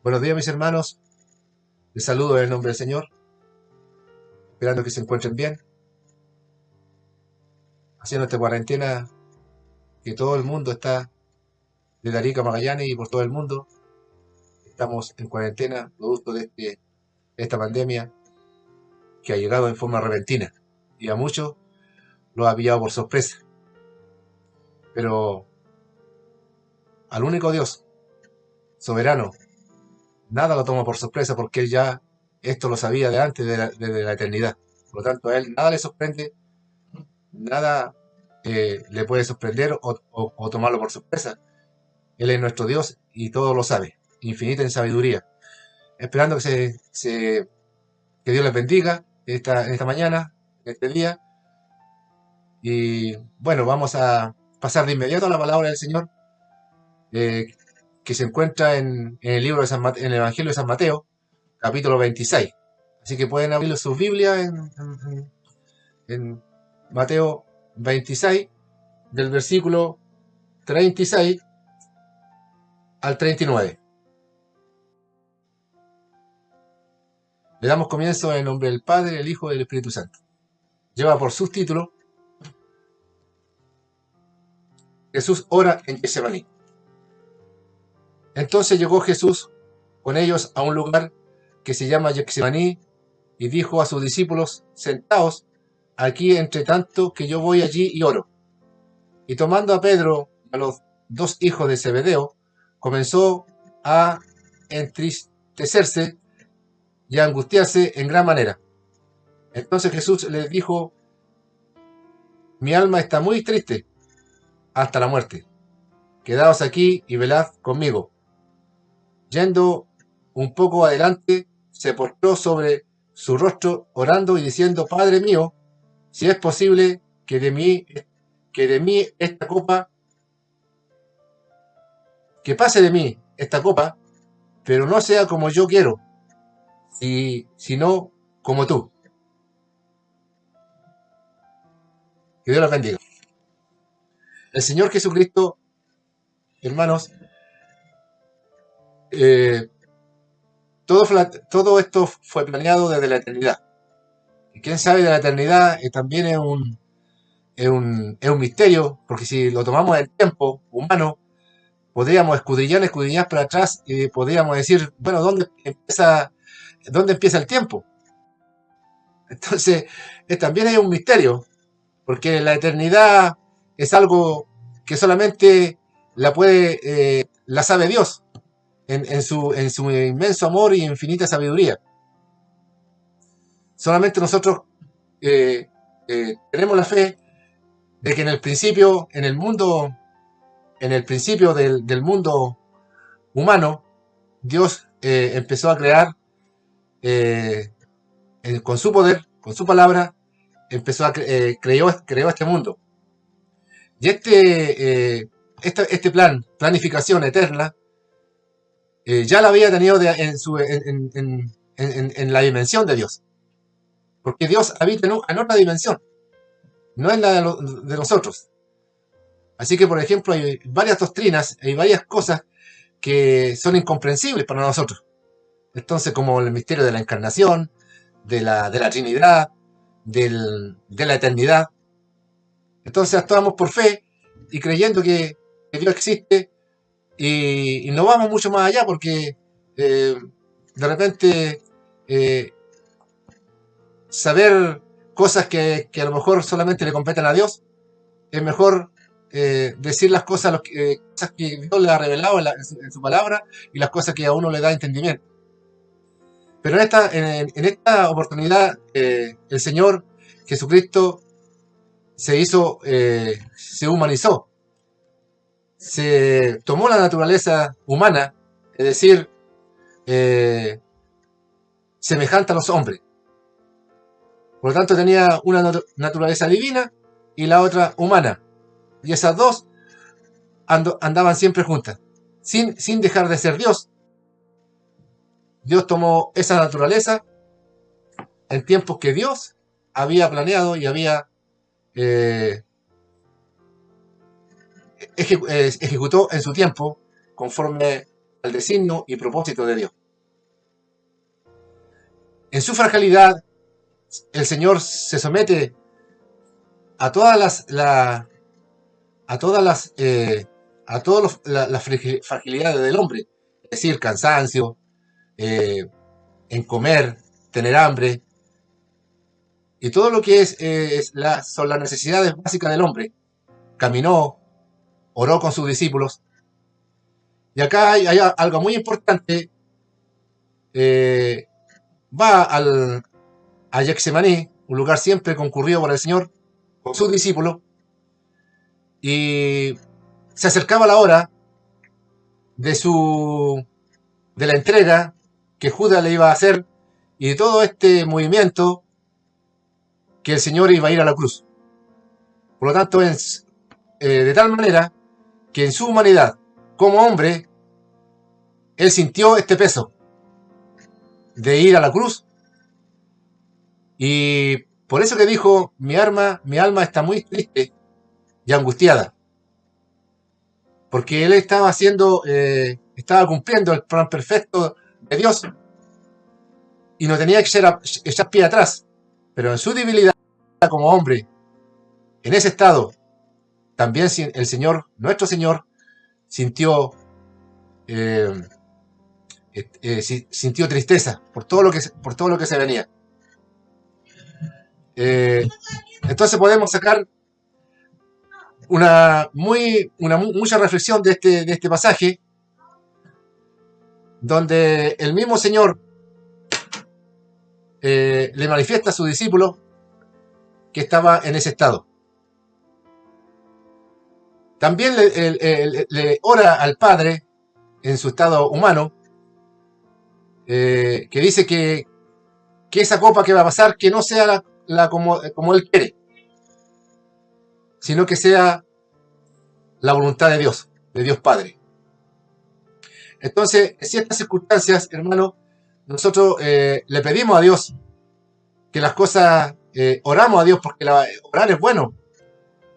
Buenos días, mis hermanos. Les saludo en el nombre del Señor, esperando que se encuentren bien, haciendo esta cuarentena que todo el mundo está, de Arica a Magallanes y por todo el mundo. Estamos en cuarentena, producto de esta pandemia que ha llegado en forma repentina y a muchos lo ha pillado por sorpresa. Pero al único Dios, soberano, nada lo toma por sorpresa porque Él ya esto lo sabía de antes, desde la eternidad. Por lo tanto, a Él nada le sorprende, nada le puede sorprender o tomarlo por sorpresa. Él es nuestro Dios y todo lo sabe, infinito en sabiduría. Esperando que Dios les bendiga en esta mañana, en este día. Y bueno, vamos a pasar de inmediato a la palabra del Señor, eh, que se encuentra en el libro de en el Evangelio de San Mateo, capítulo 26. Así que pueden abrir sus Biblias en Mateo 26, del versículo 36 al 39. Le damos comienzo en el nombre del Padre, el Hijo y del Espíritu Santo. Lleva por subtítulo Jesús ora en Getsemaní. Entonces llegó Jesús con ellos a un lugar que se llama Getsemaní y dijo a sus discípulos: Sentaos aquí entre tanto que yo voy allí y oro. Y tomando a Pedro y a los dos hijos de Zebedeo, comenzó a entristecerse y a angustiarse en gran manera. Entonces Jesús les dijo: Mi alma está muy triste hasta la muerte. Quedaos aquí y velad conmigo. Yendo un poco adelante, se postró sobre su rostro, orando y diciendo: Padre mío, si es posible que de mí esta copa, que pase de mí esta copa, pero no sea como yo quiero, sino como tú. Que Dios los bendiga. El Señor Jesucristo, hermanos, eh, todo esto fue planeado desde la eternidad. Y quién sabe de la eternidad también es un misterio, porque si lo tomamos en tiempo humano, podríamos escudriñar para atrás y podríamos decir, bueno, ¿dónde empieza el tiempo? Entonces, también es un misterio, porque la eternidad es algo que solamente la sabe Dios en su inmenso amor y infinita sabiduría. Solamente nosotros tenemos la fe de que en el principio, en el principio del mundo humano, Dios empezó a crear eh, con su poder, con su palabra, creó este mundo. Y este planificación eterna, ya la había tenido en la dimensión de Dios. Porque Dios habita en otra dimensión, no en la de nosotros. Así que, por ejemplo, hay varias doctrinas, hay varias cosas que son incomprensibles para nosotros. Entonces, como el misterio de la encarnación, de la Trinidad, de la eternidad. Entonces actuamos por fe y creyendo que Dios existe y no vamos mucho más allá porque de repente eh, saber cosas que a lo mejor solamente le competen a Dios, es mejor decir las cosas que Dios le ha revelado en su palabra y las cosas que a uno le da entendimiento. Pero en esta oportunidad, el Señor Jesucristo se humanizó, se tomó la naturaleza humana, es decir, eh, semejante a los hombres. Por lo tanto, tenía una naturaleza divina y la otra humana. Y esas dos andaban siempre juntas, sin dejar de ser Dios. Dios tomó esa naturaleza en tiempos que Dios había planeado y había ejecutó en su tiempo conforme al designio y propósito de Dios. En su fragilidad, el Señor se somete a todas las fragilidades del hombre, es decir, cansancio, en comer, tener hambre, y todo lo que son las necesidades básicas del hombre. Caminó, oró con sus discípulos, y acá hay algo muy importante. Va a Getsemaní, un lugar siempre concurrido por el Señor, con sus discípulos, y se acercaba la hora de la entrega que Judas le iba a hacer, y de todo este movimiento que el Señor iba a ir a la cruz. Por lo tanto, de tal manera que en su humanidad, como hombre, él sintió este peso de ir a la cruz, y por eso que dijo: mi alma está muy triste y angustiada, porque él estaba cumpliendo el plan perfecto de Dios y no tenía que echar pie atrás. Pero en su debilidad como hombre, en ese estado, también el Señor, nuestro Señor, sintió tristeza por todo lo que se venía. Entonces podemos sacar mucha reflexión de este pasaje, donde el mismo Señor le manifiesta a su discípulo que estaba en ese estado. También le ora al Padre en su estado humano, que dice que esa copa que va a pasar, que no sea como Él quiere, sino que sea la voluntad de Dios Padre. Entonces, en ciertas circunstancias, hermano, nosotros le pedimos a Dios que las cosas, oramos a Dios, porque orar es bueno.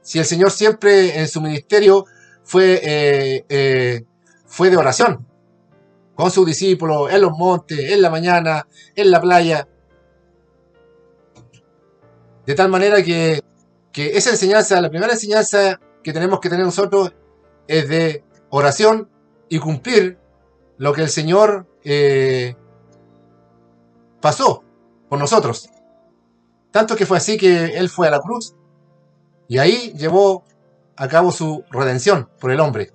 Si el Señor siempre en su ministerio fue de oración, con sus discípulos, en los montes, en la mañana, en la playa, de tal manera que esa enseñanza, la primera enseñanza que tenemos que tener nosotros, es de oración y cumplir lo que el Señor pasó por nosotros. Tanto que fue así que Él fue a la cruz y ahí llevó a cabo su redención por el hombre.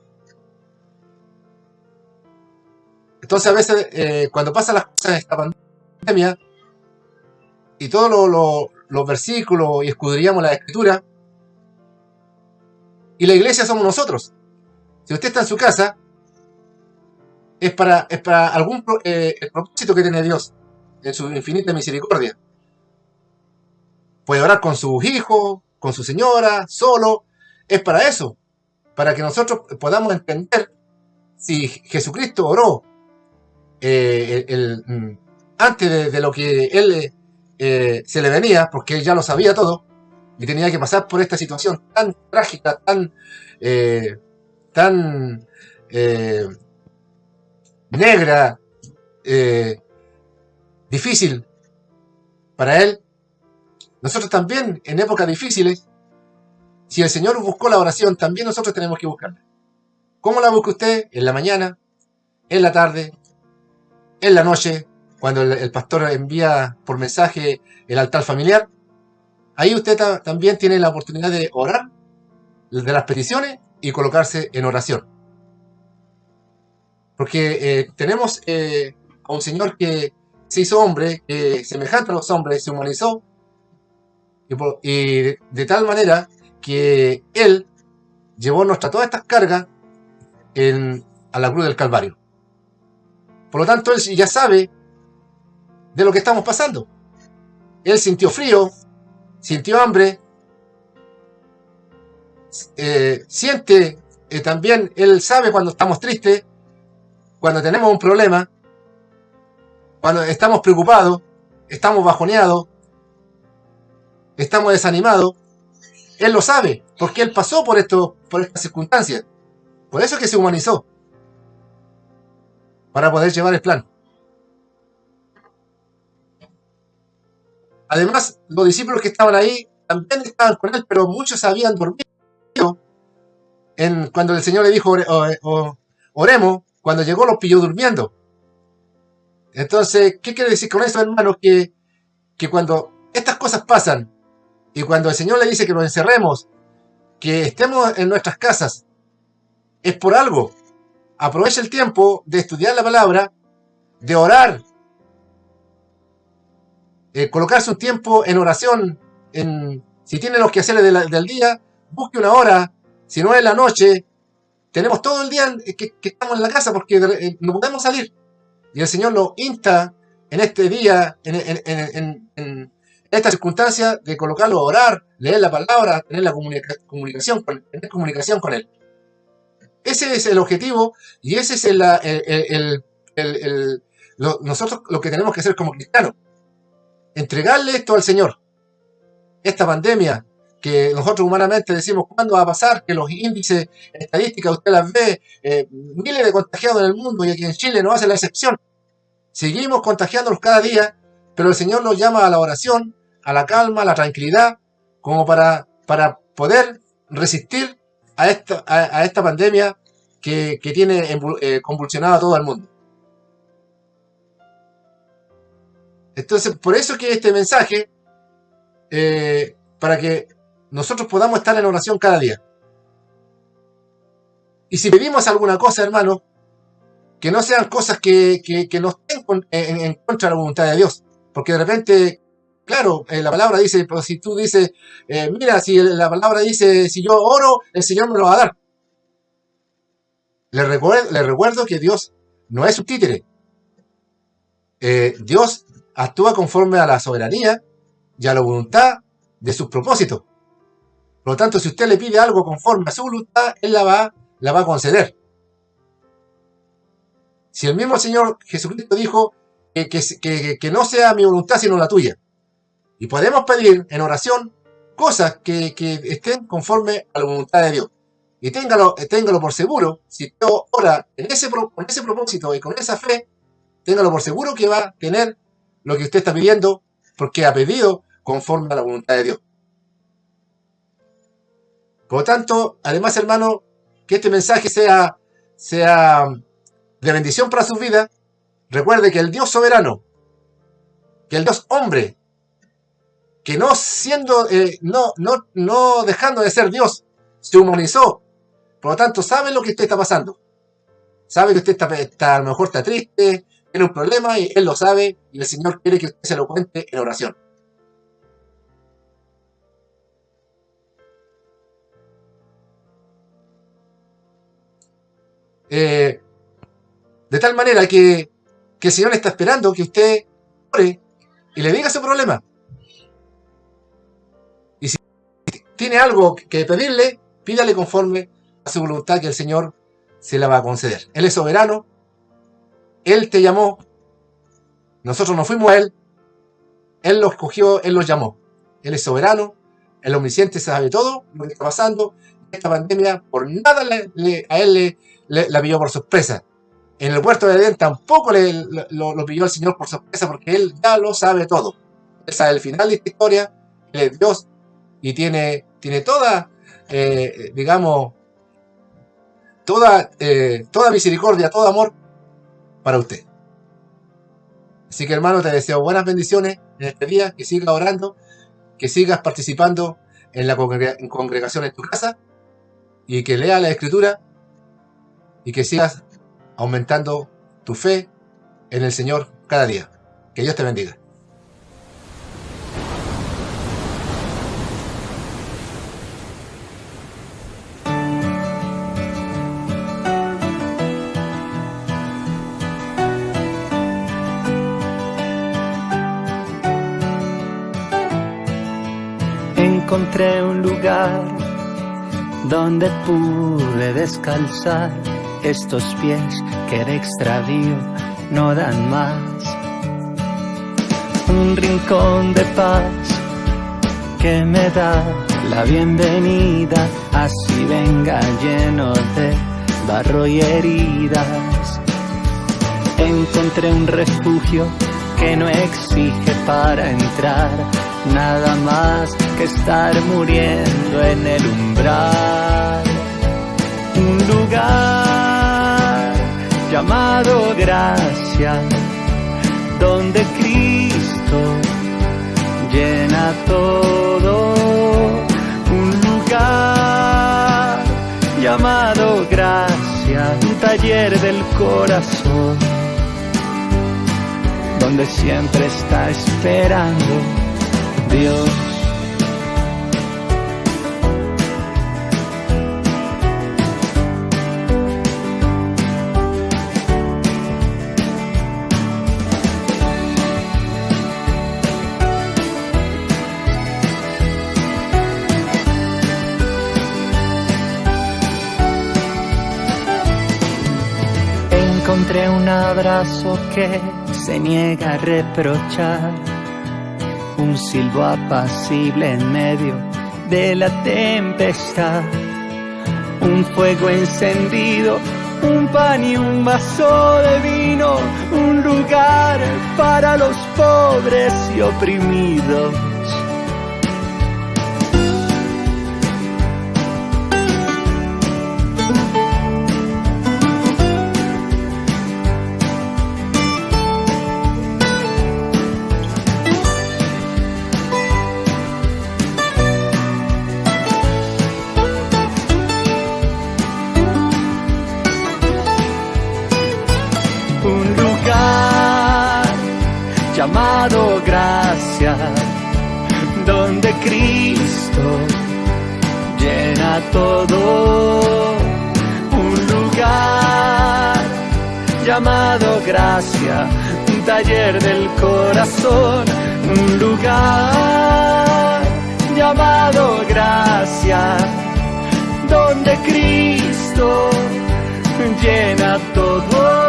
Entonces, a veces, cuando pasan las cosas de esta pandemia y todos los versículos y escudriñamos la Escritura, y la iglesia somos nosotros. Si usted está en su casa, es para el propósito que tiene Dios en su infinita misericordia. Puede orar con sus hijos, con su señora, solo. Es para eso, para que nosotros podamos entender si Jesucristo oró antes de lo que Él se le venía, porque Él ya lo sabía todo y tenía que pasar por esta situación tan trágica, tan negra, difícil para Él. Nosotros también, en épocas difíciles, si el Señor buscó la oración, también nosotros tenemos que buscarla. ¿Cómo la busca usted? En la mañana, en la tarde, en la noche, cuando el pastor envía por mensaje el altar familiar. Ahí usted también tiene la oportunidad de orar de las peticiones y colocarse en oración. Porque tenemos a un Señor que se hizo hombre, semejante a los hombres, se humanizó, y de tal manera que Él llevó todas estas cargas a la cruz del Calvario. Por lo tanto, Él ya sabe de lo que estamos pasando. Él sintió frío, sintió hambre, siente también, Él sabe cuando estamos tristes, cuando tenemos un problema, cuando estamos preocupados, estamos bajoneados, estamos desanimados. Él lo sabe, porque Él pasó por estas circunstancias. Por eso es que se humanizó. para poder llevar el plan. Además, los discípulos que estaban ahí también estaban con él, pero muchos habían dormido cuando el Señor le dijo oremos, cuando llegó los pilló durmiendo. Entonces, ¿qué quiere decir con eso, hermanos? Que cuando estas cosas pasan y cuando el Señor le dice que nos encerremos, que estemos en nuestras casas, es por algo. Aprovecha el tiempo de estudiar la palabra, de orar, colocarse un tiempo en oración. Si tiene los quehaceres del día, busque una hora. Si no es la noche, tenemos todo el día que estamos en la casa porque no podemos salir. Y el Señor nos insta en este día, en esta circunstancia, de colocarlo a orar, leer la palabra, tener la comunicación con Él. Ese es el objetivo y ese es nosotros lo que tenemos que hacer como cristianos. Entregarle esto al Señor. Esta pandemia que nosotros humanamente decimos cuándo va a pasar, que los índices estadísticas usted las ve, miles de contagiados en el mundo y aquí en Chile no hace la excepción. Seguimos contagiándonos cada día, pero el Señor nos llama a la oración, a la calma, a la tranquilidad, como para poder resistir a esta pandemia que tiene convulsionado a todo el mundo. Entonces, por eso que este mensaje, para que nosotros podamos estar en oración cada día. Y si pedimos alguna cosa, hermanos, que no sean cosas que no estén en contra de la voluntad de Dios. Porque de repente, claro, la palabra dice, pero si tú dices, mira, si la palabra dice, si yo oro, el Señor me lo va a dar. Le recuerdo que Dios no es un títere. Dios actúa conforme a la soberanía y a la voluntad de sus propósitos. Por lo tanto, si usted le pide algo conforme a su voluntad, Él la va a conceder. Si el mismo Señor Jesucristo dijo que no sea mi voluntad sino la tuya. Y podemos pedir en oración cosas que estén conforme a la voluntad de Dios. Y téngalo por seguro, si usted ora con ese propósito y con esa fe, téngalo por seguro que va a tener lo que usted está pidiendo, porque ha pedido conforme a la voluntad de Dios. Por lo tanto, además, hermano, que este mensaje sea de bendición para sus vidas. Recuerde que el Dios soberano, que el Dios hombre, que no dejando de ser Dios, se humanizó. Por lo tanto, sabe lo que usted está pasando. Sabe que usted a lo mejor está triste, tiene un problema y Él lo sabe y el Señor quiere que usted se lo cuente en oración. De tal manera que el Señor está esperando que usted ore y le diga su problema. Y si tiene algo que pedirle, pídale conforme a su voluntad que el Señor se la va a conceder. Él es soberano, Él te llamó, nosotros no fuimos a Él, Él lo escogió, Él lo llamó. Él es soberano, el omnisciente sabe todo lo que está pasando. Esta pandemia por nada a Él la pilló por sorpresa. En el huerto de Edén tampoco lo pilló el Señor por sorpresa, porque Él ya lo sabe todo. Él sabe el final de esta historia, Él es Dios y tiene toda, toda misericordia, todo amor para usted. Así que, hermano, te deseo buenas bendiciones en este día, que sigas orando, que sigas participando en la congregación en tu casa y que leas la Escritura y que sigas aumentando tu fe en el Señor cada día. Que Dios te bendiga. Encontré un lugar donde pude descalzar estos pies que de extravío no dan más. Un rincón de paz que me da la bienvenida, así venga lleno de barro y heridas. encontré un refugio que no exige para entrar nada más que estar muriendo en el umbral. Un lugar llamado gracia, donde Cristo llena todo. Un lugar llamado gracia, un taller del corazón, donde siempre está esperando Dios. Encontré un abrazo que se niega a reprochar, un silbo apacible en medio de la tempestad, un fuego encendido, un pan y un vaso de vino, un lugar para los pobres y oprimidos. Un lugar llamado gracia, donde Cristo llena todo. Un lugar llamado gracia, un taller del corazón. Un lugar llamado gracia, donde Cristo llena todo.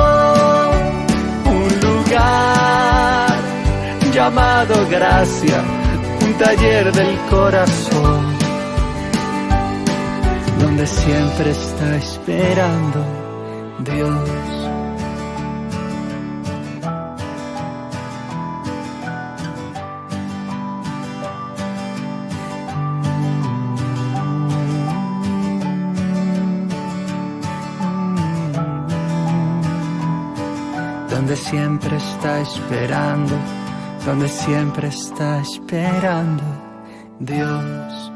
Llamado gracia, un taller del corazón, donde siempre está esperando Dios. Donde siempre está esperando, donde siempre está esperando Dios.